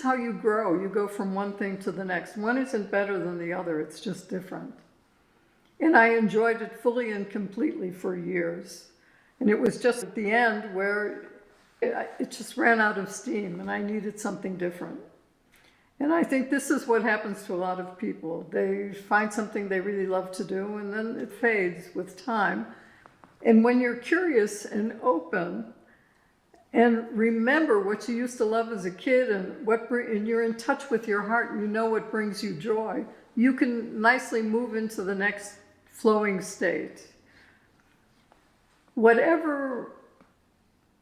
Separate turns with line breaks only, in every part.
how you grow. You go from one thing to the next. One isn't better than the other. It's just different. And I enjoyed it fully and completely for years. And it was just at the end where it just ran out of steam and I needed something different. And I think this is what happens to a lot of people. They find something they really love to do and then it fades with time. And when you're curious and open and remember what you used to love as a kid and you're in touch with your heart and you know what brings you joy, you can nicely move into the next flowing state. Whatever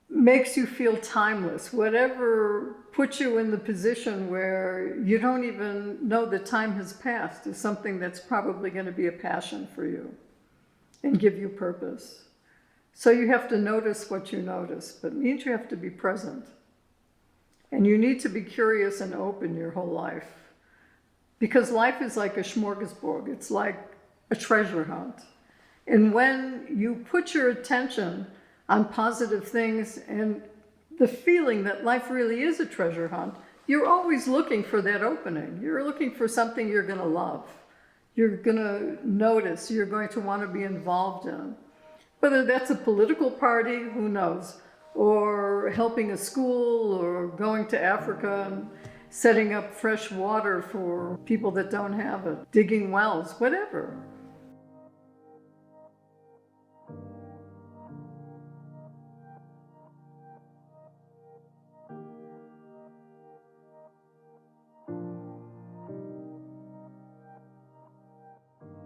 makes you feel timeless, whatever puts you in the position where you don't even know that time has passed, is something that's probably going to be a passion for you and give you purpose. So you have to notice what you notice, but it means you have to be present. And you need to be curious and open your whole life. Because life is like a smorgasbord. It's like a treasure hunt. And when you put your attention on positive things and the feeling that life really is a treasure hunt, you're always looking for that opening. You're looking for something you're going to love. You're going to notice. You're going to want to be involved in. Whether that's a political party, who knows, or helping a school, or going to Africa and setting up fresh water for people that don't have it, digging wells, whatever.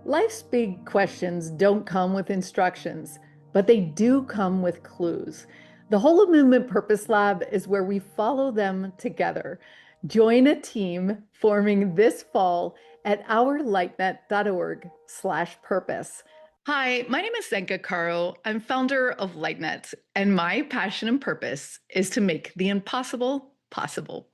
Life's big questions don't come with instructions, but they do come with clues. The Whole of Movement Purpose Lab is where we follow them together. Join a team forming this fall at ourlightnet.org/purpose. Hi, my name is Zenka Caro. I'm founder of LightNet, and my passion and purpose is to make the impossible possible.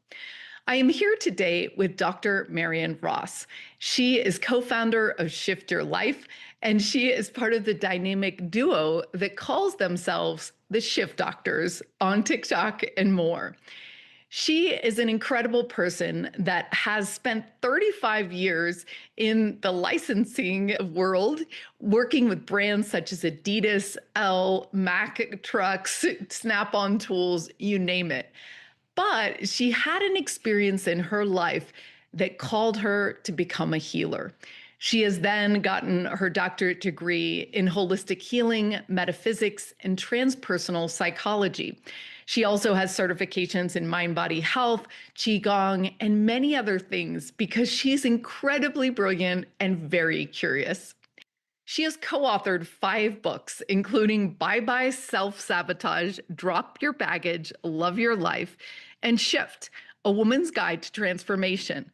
I am here today with Dr. Marion Ross. She is co-founder of Shift Your Life, and she is part of the dynamic duo that calls themselves the Shift Doctors on TikTok and more. She is an incredible person that has spent 35 years in the licensing world, working with brands such as Adidas, Elle, Mack Trucks, Snap-on Tools, you name it. But she had an experience in her life that called her to become a healer. She has then gotten her doctorate degree in holistic healing, metaphysics, and transpersonal psychology. She also has certifications in mind-body health, Qigong, and many other things because she's incredibly brilliant and very curious. She has co-authored 5 books, including Bye Bye Self-Sabotage, Drop Your Baggage, Love Your Life, and Shift, A Woman's Guide to Transformation,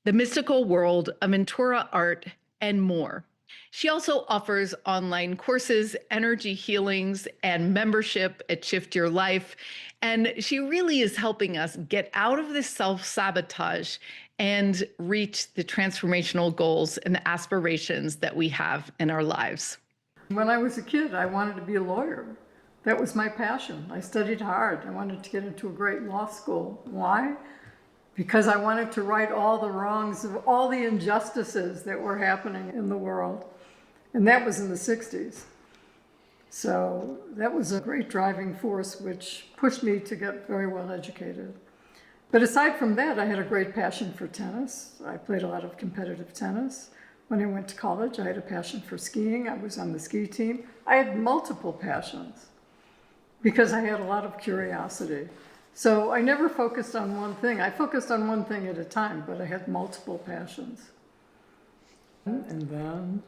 The Mystical World of Mentora Art, and more. She also offers online courses, energy healings, and membership at Shift Your Life. And she really is helping us get out of this self-sabotage and reach the transformational goals and the aspirations that we have in our lives.
When I was a kid, I wanted to be a lawyer. That was my passion. I studied hard. I wanted to get into a great law school. Why? Because I wanted to right all the wrongs of all the injustices that were happening in the world. And that was in the 60s. So that was a great driving force which pushed me to get very well educated. But aside from that, I had a great passion for tennis. I played a lot of competitive tennis. When I went to college, I had a passion for skiing. I was on the ski team. I had multiple passions because I had a lot of curiosity. So I never focused on one thing. I focused on one thing at a time, but I had multiple passions. And then,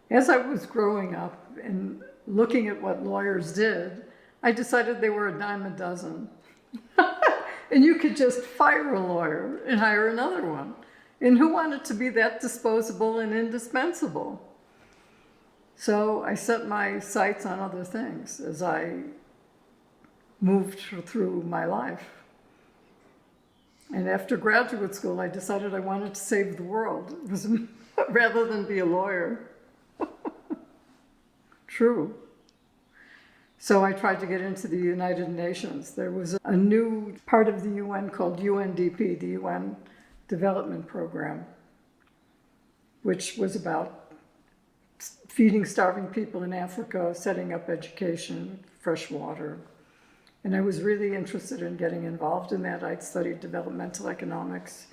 as I was growing up and looking at what lawyers did, I decided they were a dime a dozen. And you could just fire a lawyer and hire another one. And who wanted to be that disposable and indispensable? So I set my sights on other things as I moved through my life. And after graduate school, I decided I wanted to save the world. It was rather than be a lawyer. True. So I tried to get into the United Nations. There was a new part of the UN called UNDP, the UN Development Program, which was about feeding starving people in Africa, setting up education, fresh water. And I was really interested in getting involved in that. I'd studied developmental economics,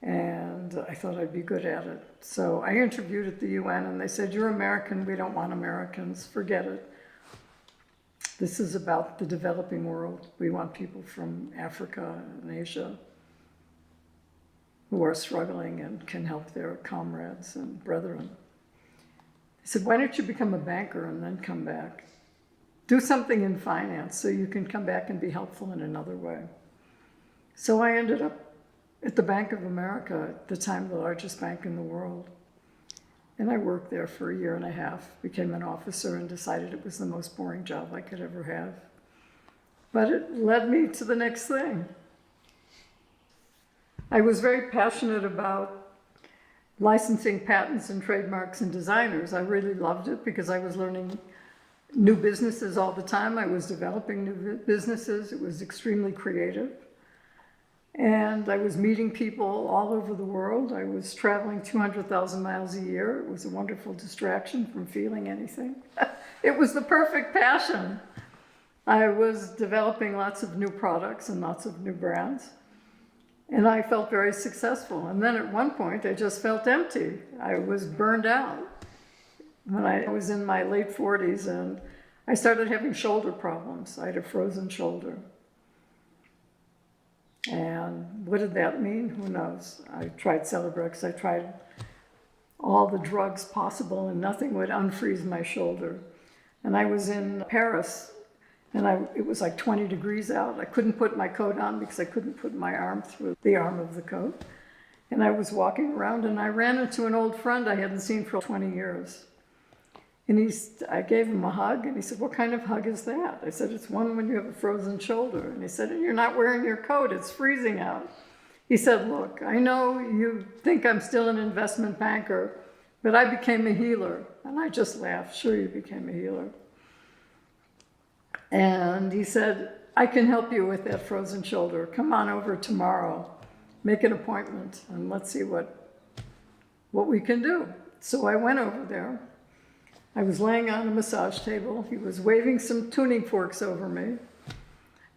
and I thought I'd be good at it. So I interviewed at the UN, and they said, "You're American, we don't want Americans, forget it. This is about the developing world. We want people from Africa and Asia who are struggling and can help their comrades and brethren." I said, "Why don't you become a banker and then come back? Do something in finance so you can come back and be helpful in another way." So I ended up at the Bank of America, at the time the largest bank in the world. And I worked there for a year and a half, became an officer, and decided it was the most boring job I could ever have. But it led me to the next thing. I was very passionate about licensing patents and trademarks and designers. I really loved it because I was learning new businesses all the time. I was developing new businesses. It was extremely creative. And I was meeting people all over the world. I was traveling 200,000 miles a year. It was a wonderful distraction from feeling anything. It was the perfect passion. I was developing lots of new products and lots of new brands. And I felt very successful. And then at one point, I just felt empty. I was burned out when I was in my late 40s, and I started having shoulder problems. I had a frozen shoulder. And what did that mean? Who knows? I tried Celebrex, I tried all the drugs possible, and nothing would unfreeze my shoulder. And I was in Paris, and it was like 20 degrees out. I couldn't put my coat on because I couldn't put my arm through the arm of the coat. And I was walking around, and I ran into an old friend I hadn't seen for 20 years. And I gave him a hug, and he said, "What kind of hug is that?" I said, "It's one when you have a frozen shoulder." And he said, "And you're not wearing your coat, it's freezing out." He said, "Look, I know you think I'm still an investment banker, but I became a healer." And I just laughed. "Sure, you became a healer." And he said, "I can help you with that frozen shoulder. Come on over tomorrow, make an appointment, and let's see what we can do." So I went over there. I was laying on a massage table. He was waving some tuning forks over me.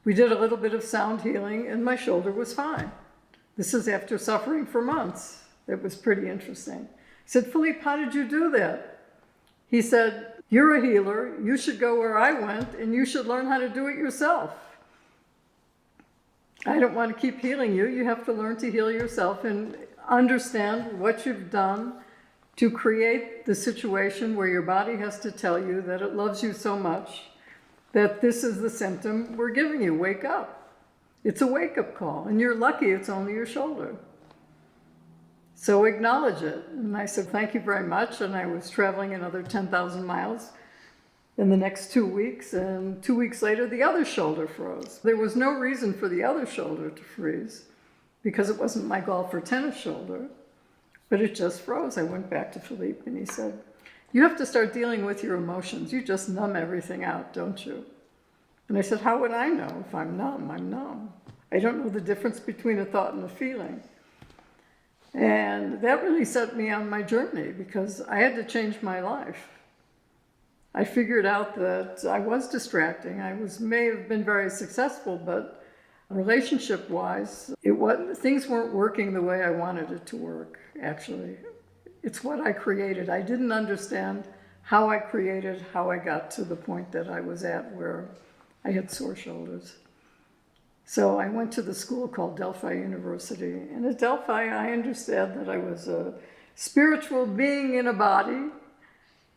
We did a little bit of sound healing, and my shoulder was fine. This is after suffering for months. It was pretty interesting. He said, "Philippe, how did you do that?" He said, "You're a healer. You should go where I went, and you should learn how to do it yourself. I don't want to keep healing you. You have to learn to heal yourself and understand what you've done to create the situation where your body has to tell you that it loves you so much that this is the symptom we're giving you. Wake up. It's a wake-up call, and you're lucky it's only your shoulder. So acknowledge it." And I said, "Thank you very much." And I was traveling another 10,000 miles in the next 2 weeks, and 2 weeks later, the other shoulder froze. There was no reason for the other shoulder to freeze because it wasn't my golf or tennis shoulder. But it just froze. I went back to Philippe, and he said, "You have to start dealing with your emotions. You just numb everything out, don't you?" And I said, "How would I know? If I'm numb, I'm numb. I don't know the difference between a thought and a feeling." And that really set me on my journey because I had to change my life. I figured out that I was distracting. May have been very successful, but relationship-wise, things weren't working the way I wanted it to work, actually. It's what I created. I didn't understand how I created, how I got to the point that I was at where I had sore shoulders. So I went to the school called Delphi University. And at Delphi, I understood that I was a spiritual being in a body,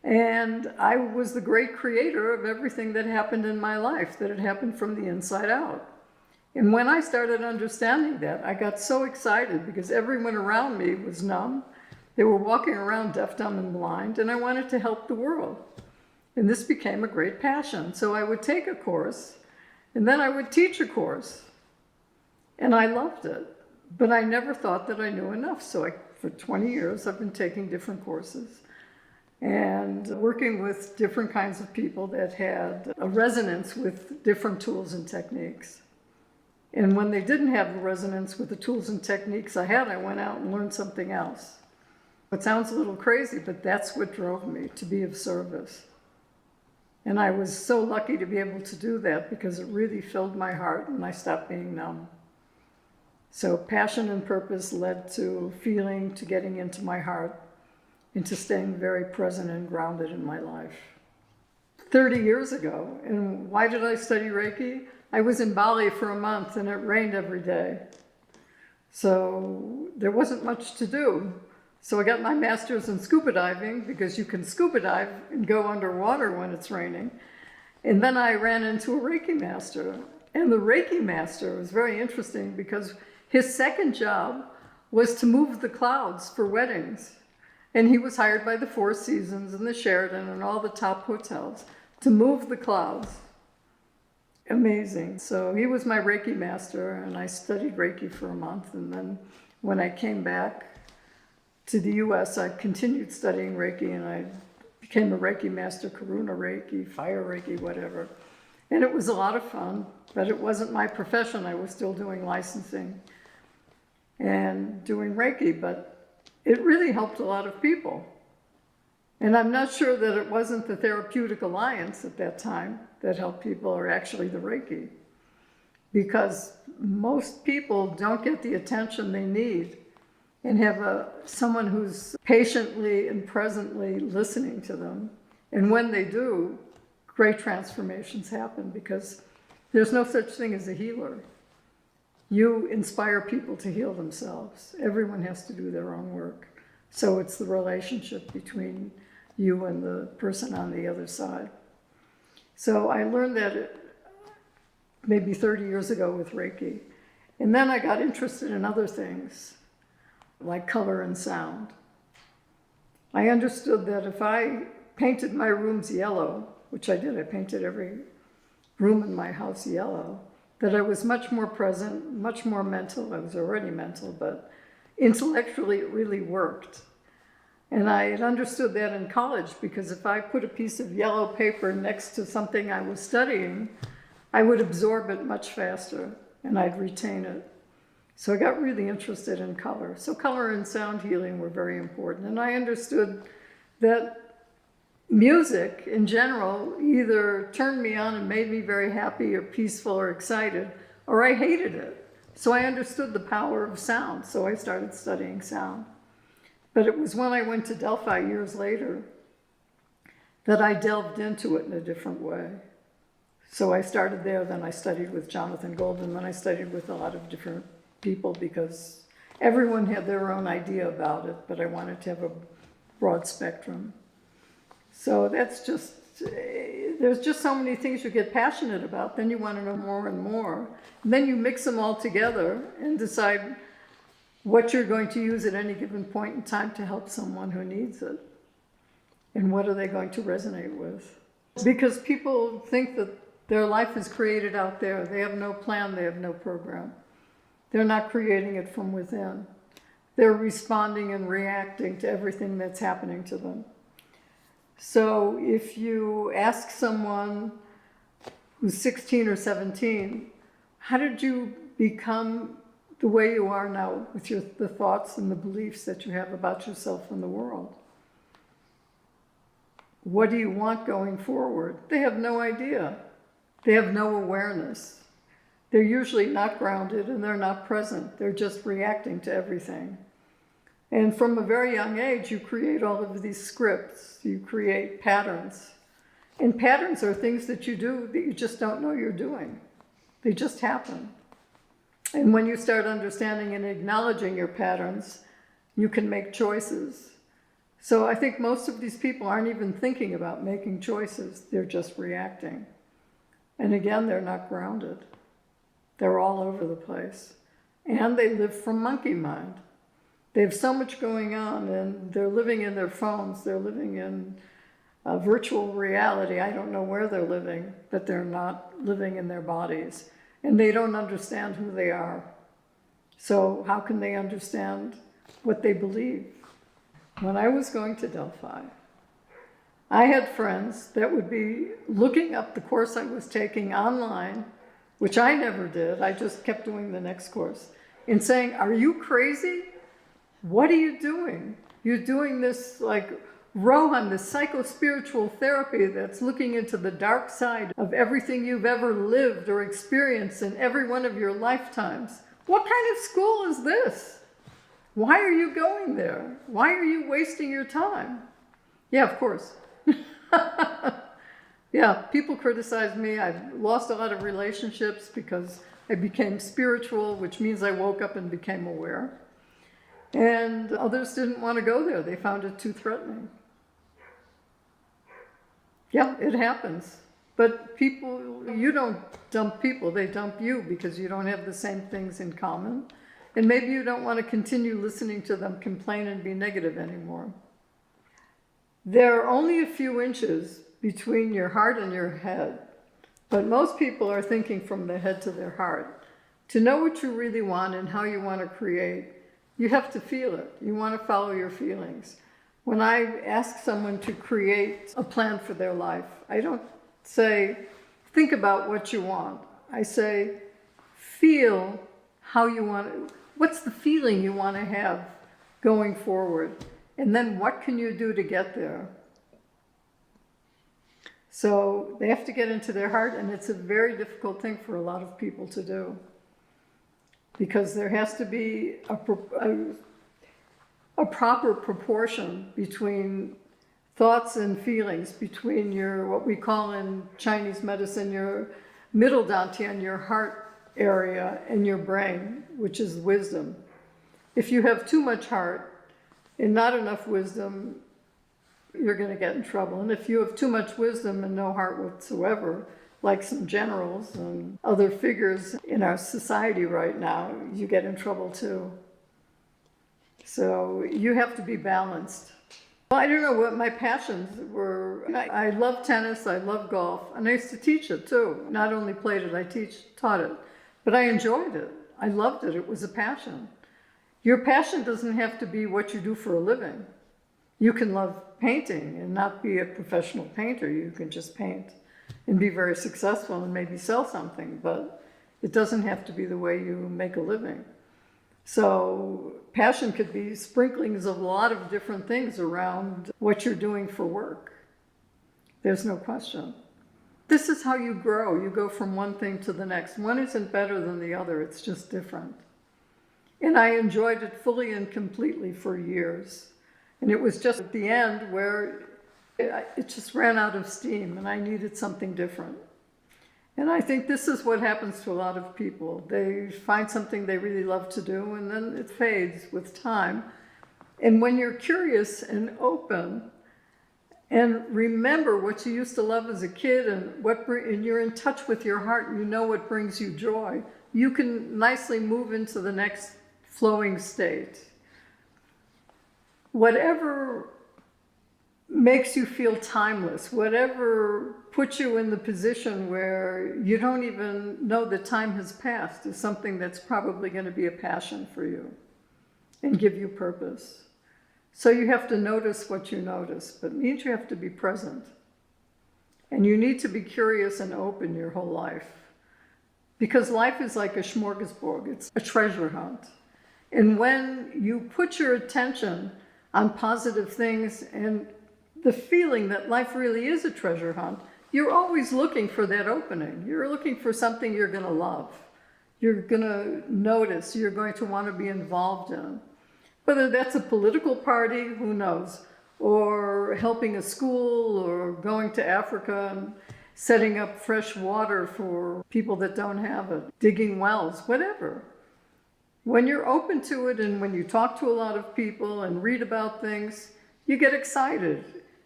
and I was the great creator of everything that happened in my life, that had happened from the inside out. And when I started understanding that, I got so excited because everyone around me was numb. They were walking around deaf, dumb, and blind, and I wanted to help the world. And this became a great passion. So I would take a course, and then I would teach a course. And I loved it, but I never thought that I knew enough. So for 20 years, I've been taking different courses. and working with different kinds of people that had a resonance with different tools and techniques. And when they didn't have the resonance with the tools and techniques I had, I went out and learned something else. It sounds a little crazy, but that's what drove me to be of service. And I was so lucky to be able to do that because it really filled my heart and I stopped being numb. So passion and purpose led to feeling, to getting into my heart, into staying very present and grounded in my life. 30 years ago, and why did I study Reiki? I was in Bali for a month and it rained every day. So there wasn't much to do. So I got my master's in scuba diving because you can scuba dive and go underwater when it's raining. And then I ran into a Reiki master. And the Reiki master was very interesting because his second job was to move the clouds for weddings. And he was hired by the Four Seasons and the Sheraton and all the top hotels to move the clouds. Amazing. So he was my Reiki master and I studied Reiki for a month. And then when I came back to the US, I continued studying Reiki and I became a Reiki master, Karuna Reiki, Fire Reiki, whatever. And it was a lot of fun, but it wasn't my profession. I was still doing licensing and doing Reiki, but it really helped a lot of people. And I'm not sure that it wasn't the Therapeutic Alliance at that time that helped people, or actually the Reiki, because most people don't get the attention they need and have someone who's patiently and presently listening to them. And when they do, great transformations happen because there's no such thing as a healer. You inspire people to heal themselves. Everyone has to do their own work. So it's the relationship between you and the person on the other side. So I learned that maybe 30 years ago with Reiki. And then I got interested in other things, like color and sound. I understood that if I painted my rooms yellow, which I did, I painted every room in my house yellow, that I was much more present, much more mental. I was already mental, but intellectually it really worked. And I had understood that in college because if I put a piece of yellow paper next to something I was studying, I would absorb it much faster and I'd retain it. So I got really interested in color. So color and sound healing were very important. And I understood that music in general either turned me on and made me very happy or peaceful or excited, or I hated it. So I understood the power of sound. So I started studying sound. But it was when I went to Delphi years later that I delved into it in a different way. So I started there, then I studied with Jonathan Golden, then I studied with a lot of different people because everyone had their own idea about it, but I wanted to have a broad spectrum. So that's just, there's just so many things you get passionate about, then you want to know more and more. And then you mix them all together and decide what you're going to use at any given point in time to help someone who needs it. And what are they going to resonate with? Because people think that their life is created out there. They have no plan, they have no program. They're not creating it from within. They're responding and reacting to everything that's happening to them. So if you ask someone who's 16 or 17, how did you become the way you are now with the thoughts and the beliefs that you have about yourself and the world? What do you want going forward? They have no idea. They have no awareness. They're usually not grounded and they're not present. They're just reacting to everything. And from a very young age, you create all of these scripts. You create patterns. And patterns are things that you do that you just don't know you're doing. They just happen. And when you start understanding and acknowledging your patterns, you can make choices. So I think most of these people aren't even thinking about making choices. They're just reacting. And again, they're not grounded. They're all over the place. And they live from monkey mind. They have so much going on and they're living in their phones. They're living in virtual reality. I don't know where they're living, but they're not living in their bodies. And they don't understand who they are. So how can they understand what they believe? When I was going to Delphi, I had friends that would be looking up the course I was taking online, which I never did. I just kept doing the next course, and saying, "Are you crazy? What are you doing? You're doing this like Rohan, this psycho-spiritual therapy that's looking into the dark side of everything you've ever lived or experienced in every one of your lifetimes. What kind of school is this? Why are you going there? Why are you wasting your time?" Yeah, of course. Yeah, people criticize me. I've lost a lot of relationships because I became spiritual, which means I woke up and became aware. And others didn't want to go there. They found it too threatening. Yeah, it happens. But people, you don't dump people, they dump you because you don't have the same things in common. And maybe you don't want to continue listening to them complain and be negative anymore. There are only a few inches between your heart and your head, but most people are thinking from the head to their heart. To know what you really want and how you want to create, you have to feel it. You want to follow your feelings. When I ask someone to create a plan for their life, I don't say, think about what you want. I say, feel how you want it. What's the feeling you want to have going forward? And then what can you do to get there? So they have to get into their heart, and it's a very difficult thing for a lot of people to do. Because there has to be a proper proportion between thoughts and feelings, between your, what we call in Chinese medicine, your middle dantian, your heart area, and your brain, which is wisdom. If you have too much heart and not enough wisdom, you're going to get in trouble. And if you have too much wisdom and no heart whatsoever, like some generals and other figures in our society right now, you get in trouble too. So you have to be balanced. Well, I don't know what my passions were. I love tennis, I love golf, and I used to teach it too. Not only played it, I taught it. But I enjoyed it. I loved it. It was a passion. Your passion doesn't have to be what you do for a living. You can love painting and not be a professional painter. You can just paint and be very successful and maybe sell something, but it doesn't have to be the way you make a living. So passion could be sprinklings of a lot of different things around what you're doing for work. There's no question. This is how you grow. You go from one thing to the next. One isn't better than the other. It's just different. And I enjoyed it fully and completely for years. And it was just at the end where it just ran out of steam and I needed something different. And I think this is what happens to a lot of people. They find something they really love to do and then it fades with time. And when you're curious and open and remember what you used to love as a kid and you're in touch with your heart and you know what brings you joy, you can nicely move into the next flowing state. Whatever makes you feel timeless, whatever puts you in the position where you don't even know that time has passed, is something that's probably going to be a passion for you and give you purpose. So you have to notice what you notice, but it means you have to be present. And you need to be curious and open your whole life. Because life is like a smorgasbord, it's a treasure hunt. And when you put your attention on positive things and the feeling that life really is a treasure hunt, you're always looking for that opening. You're looking for something you're going to love. You're going to notice, you're going to want to be involved in. Whether that's a political party, who knows, or helping a school, or going to Africa and setting up fresh water for people that don't have it, digging wells, whatever. When you're open to it and when you talk to a lot of people and read about things, you get excited.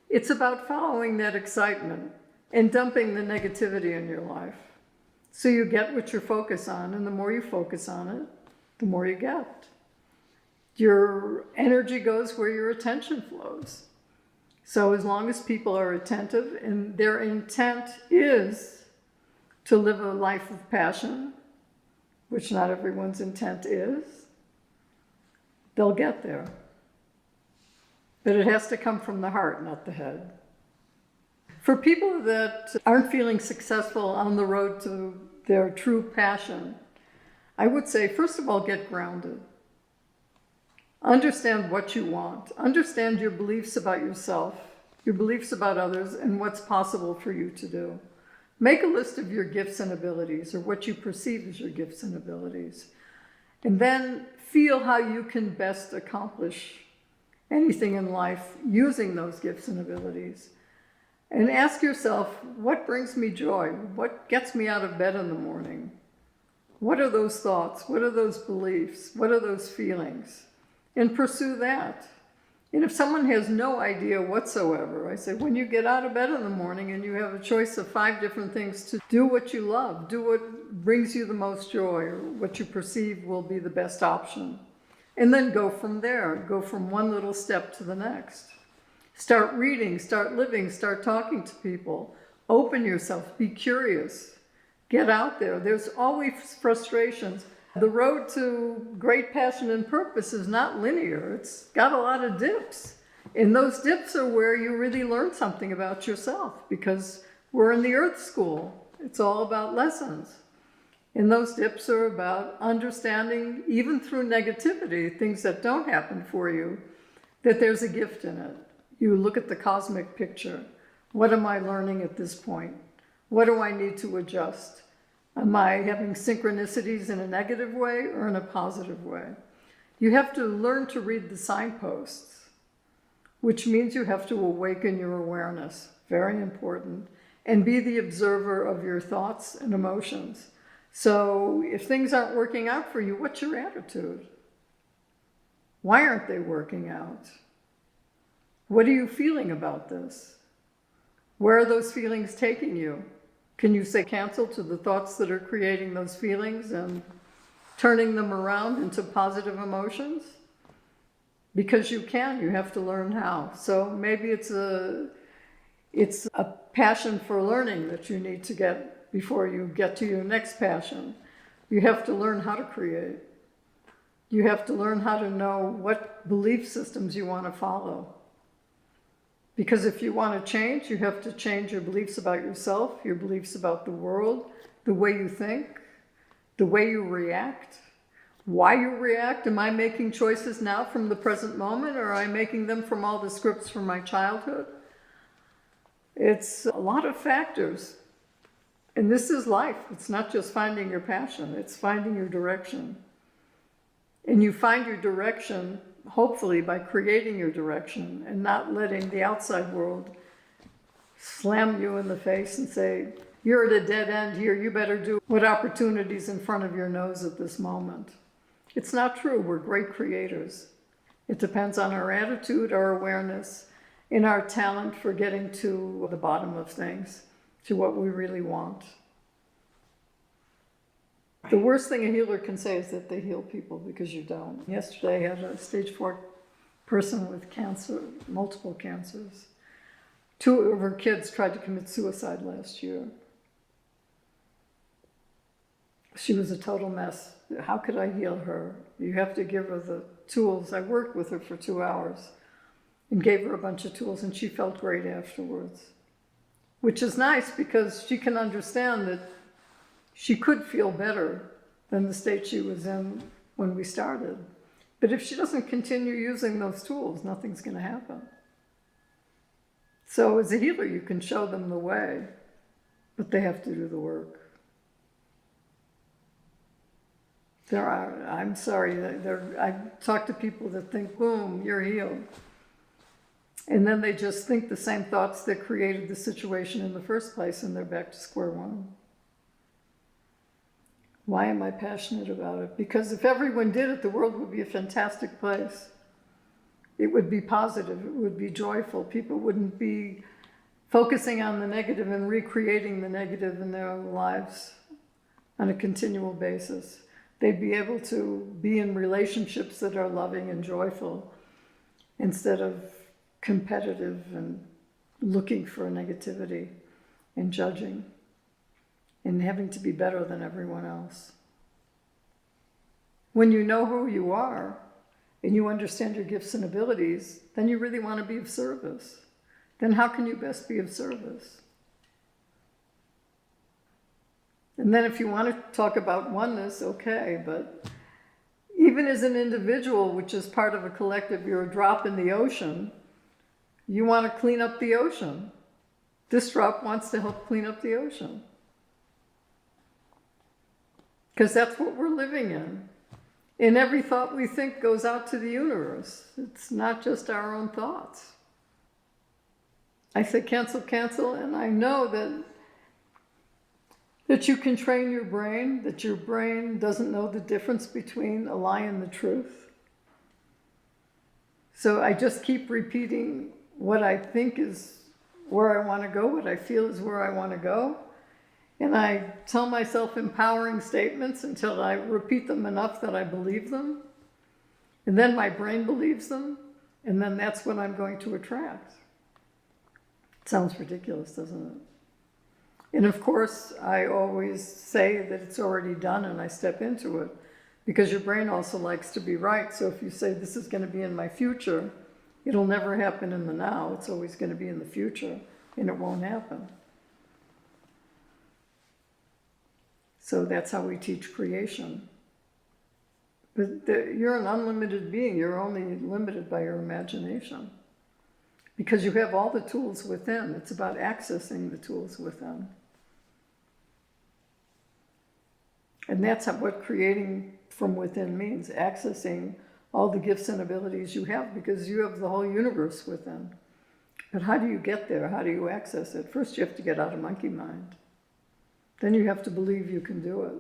It's about following that excitement and dumping the negativity in your life. So you get what you focus on, and the more you focus on it, the more you get. Your energy goes where your attention flows. So as long as people are attentive and their intent is to live a life of passion, which not everyone's intent is, they'll get there. But it has to come from the heart, not the head. For people that aren't feeling successful on the road to their true passion, I would say, first of all, get grounded. Understand what you want. Understand your beliefs about yourself, your beliefs about others, and what's possible for you to do. Make a list of your gifts and abilities, or what you perceive as your gifts and abilities. And then feel how you can best accomplish anything in life using those gifts and abilities. And ask yourself, what brings me joy? What gets me out of bed in the morning? What are those thoughts? What are those beliefs? What are those feelings? And pursue that. And if someone has no idea whatsoever, I say, when you get out of bed in the morning and you have a choice of 5 different things to do what you love, do what brings you the most joy, or what you perceive will be the best option. And then go from there. Go from one little step to the next. Start reading, start living, start talking to people. Open yourself, be curious. Get out there. There's always frustrations. The road to great passion and purpose is not linear. It's got a lot of dips. And those dips are where you really learn something about yourself, because we're in the earth school. It's all about lessons. And those dips are about understanding, even through negativity, things that don't happen for you, that there's a gift in it. You look at the cosmic picture. What am I learning at this point? What do I need to adjust? Am I having synchronicities in a negative way or in a positive way? You have to learn to read the signposts, which means you have to awaken your awareness, very important, and be the observer of your thoughts and emotions. So if things aren't working out for you, what's your attitude? Why aren't they working out? What are you feeling about this? Where are those feelings taking you? Can you say cancel to the thoughts that are creating those feelings and turning them around into positive emotions? Because you can, you have to learn how. So maybe it's a passion for learning that you need to get before you get to your next passion. You have to learn how to create. You have to learn how to know what belief systems you want to follow. Because if you want to change, you have to change your beliefs about yourself, your beliefs about the world, the way you think, the way you react, why you react. Am I making choices now from the present moment, or am I making them from all the scripts from my childhood? It's a lot of factors. And this is life. It's not just finding your passion, it's finding your direction. And you find your direction hopefully by creating your direction and not letting the outside world slam you in the face and say, you're at a dead end here, you better do what opportunity's in front of your nose at this moment. It's not true. We're great creators. It depends on our attitude, our awareness, and our talent for getting to the bottom of things, to what we really want. The worst thing a healer can say is that they heal people, because you don't. Yesterday I had a stage 4 person with cancer, multiple cancers. 2 of her kids tried to commit suicide last year. She was a total mess. How could I heal her? You have to give her the tools. I worked with her for 2 hours and gave her a bunch of tools, and she felt great afterwards. Which is nice, because she can understand that she could feel better than the state she was in when we started. But if she doesn't continue using those tools, nothing's going to happen. So as a healer, you can show them the way, but they have to do the work. I'm sorry, I talk to people that think, boom, you're healed. And then they just think the same thoughts that created the situation in the first place, and they're back to square one. Why am I passionate about it? Because if everyone did it, the world would be a fantastic place. It would be positive, it would be joyful. People wouldn't be focusing on the negative and recreating the negative in their own lives on a continual basis. They'd be able to be in relationships that are loving and joyful, instead of competitive and looking for negativity and judging and having to be better than everyone else. When you know who you are and you understand your gifts and abilities, then you really want to be of service. then how can you best be of service? And then if you want to talk about oneness, okay, but even as an individual, which is part of a collective, you're a drop in the ocean, you want to clean up the ocean. This drop wants to help clean up the ocean. Because that's what we're living in. And every thought we think goes out to the universe. It's not just our own thoughts. I say cancel, cancel, and I know that you can train your brain, that your brain doesn't know the difference between a lie and the truth. So I just keep repeating what I think is where I want to go, what I feel is where I want to go. And I tell myself empowering statements until I repeat them enough that I believe them. And then my brain believes them. And then that's what I'm going to attract. It sounds ridiculous, doesn't it? And of course, I always say that it's already done and I step into it. Because your brain also likes to be right. So if you say this is going to be in my future, it'll never happen in the now. It's always going to be in the future. And it won't happen. So that's how we teach creation. But you're an unlimited being. You're only limited by your imagination. Because you have all the tools within. It's about accessing the tools within. And that's what creating from within means. Accessing all the gifts and abilities you have because you have the whole universe within. But how do you get there? How do you access it? First, you have to get out of monkey mind. Then you have to believe you can do it.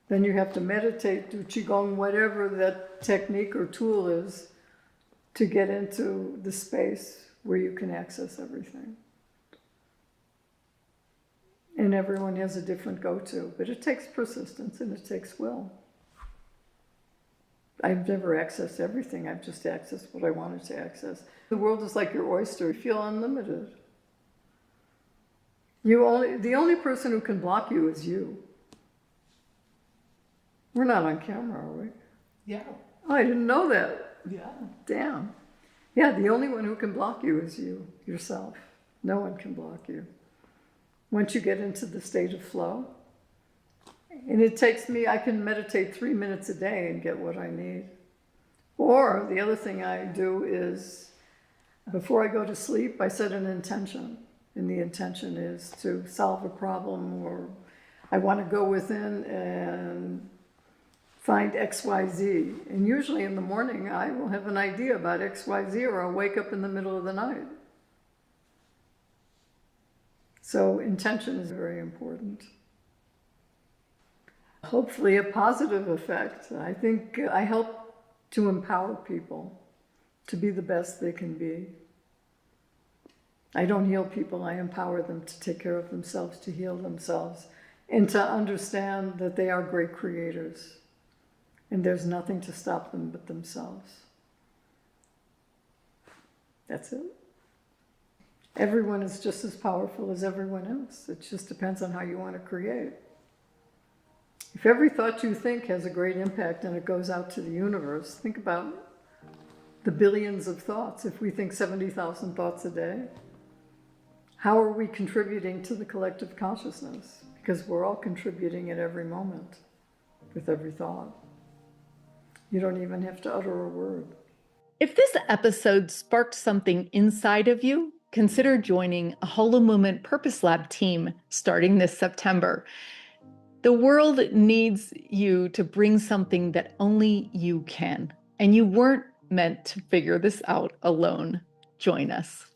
Then you have to meditate, do qigong, whatever that technique or tool is, to get into the space where you can access everything. And everyone has a different go-to, but it takes persistence and it takes will. I've never accessed everything. I've just accessed what I wanted to access. The world is like your oyster. You feel unlimited. The only person who can block you is you. We're not on camera, are we?
Yeah.
Oh, I didn't know that.
Yeah.
Damn. Yeah, the only one who can block you is you, yourself. No one can block you. Once you get into the state of flow, and it takes me, I can meditate 3 minutes a day and get what I need. Or the other thing I do is, before I go to sleep, I set an intention. And the intention is to solve a problem, or I want to go within and find XYZ. And usually in the morning, I will have an idea about XYZ, or I'll wake up in the middle of the night. So intention is very important. Hopefully a positive effect. I think I help to empower people to be the best they can be. I don't heal people, I empower them to take care of themselves, to heal themselves, and to understand that they are great creators. And there's nothing to stop them but themselves. That's it. Everyone is just as powerful as everyone else. It just depends on how you want to create. If every thought you think has a great impact and it goes out to the universe, think about the billions of thoughts. If we think 70,000 thoughts a day, how are we contributing to the collective consciousness? Because we're all contributing at every moment with every thought. You don't even have to utter a word.
If this episode sparked something inside of you, consider joining a Holo Movement Purpose Lab team starting this September. The world needs you to bring something that only you can, and you weren't meant to figure this out alone. Join us.